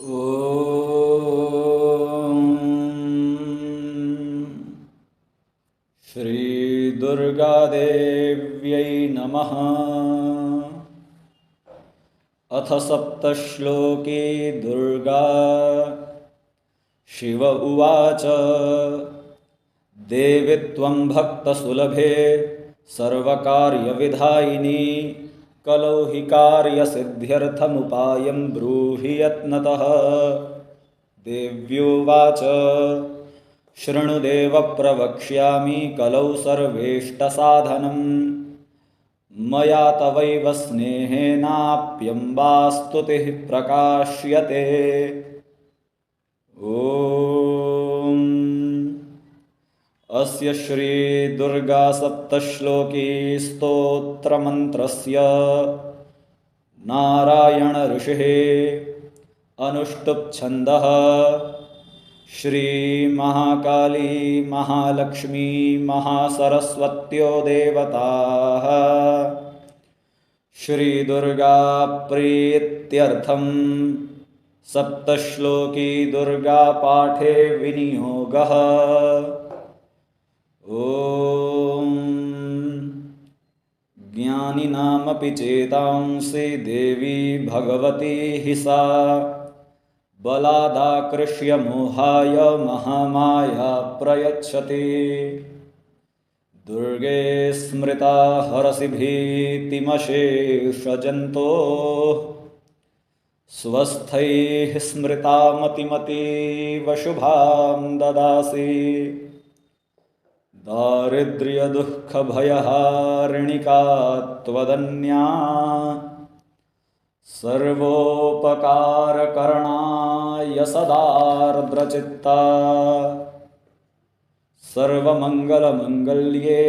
ॐ श्रीदुर्गादेव्यै नमः। अथ सप्तश्लोकी दुर्गा। शिव उवाच देवी त्वं भक्तसुलभे सर्वकार्यविधायिनी कलौ हि कार्यसिद्ध्यर्थमुपायं ब्रूहि यत्नतः। देव्योवाच शृणुदेव प्रवक्ष्यामि कलौ सर्वेष्टसाधनं मया तवैव स्नेहेनाप्यम्बा स्तुतिः प्रकाश्यते। ॐ अस्य श्रीदुर्गासप्तश्लोकी स्तोत्रमन्त्रस्य नारायण ऋषिः अनुष्टुप् छन्दः। श्रीमहाकाली महालक्ष्मी महासरस्वत्यो देवताः श्रीदुर्गा प्रीत्यर्थं सप्तश्लोकी दुर्गा पाठे विनियोगः। ॐ ज्ञानिनामपि चेतांसि देवी भगवती हि सा बलादाकृष्य मोहाय महामाया प्रयच्छति। दुर्गे स्मृता हरसि भीतिमशेषजन्तोः स्वस्थैः स्मृता मतिमतीव शुभां ददासि। दारिद्र्यदुःखभयहारिणिका त्वदन्या सर्वोपकारकरणाय सदार्द्रचित्ता। सर्वमङ्गलमङ्गल्ये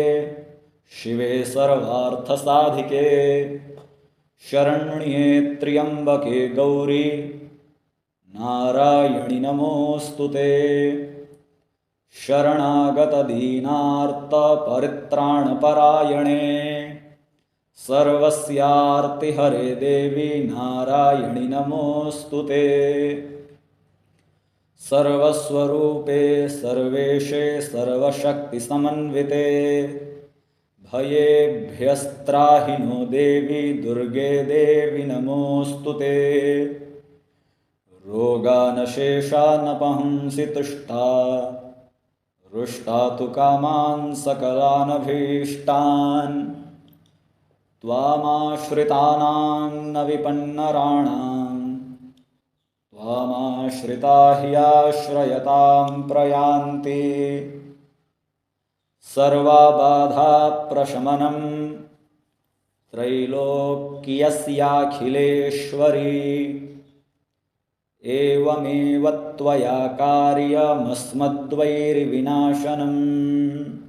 शिवे सर्वार्थसाधिके शरण्ये त्र्यम्बके गौरी नारायणि नमोऽस्तुते। शरणागतदीनार्तपरित्राणपरायणे सर्वस्यार्तिहरे देवी नारायणि नमोऽस्तुते। सर्वस्वरूपे सर्वेशे सर्वशक्तिसमन्विते भयेभ्यस्त्राहि नो देवी दुर्गे देवी नमोऽस्तुते। रोगानशेषानपहंसि तुष्टा रुष्टा तु कामान् सकलानभीष्टान् त्वामाश्रितानां न विपन्नराणां त्वामाश्रिता ह्याश्रयतां प्रयान्ति। सर्वबाधाप्रशमनं त्रैलोक्यस्याखिलेश्वरी एवमेव त्वया कार्यमस्मद्वैरिविनाशनम्।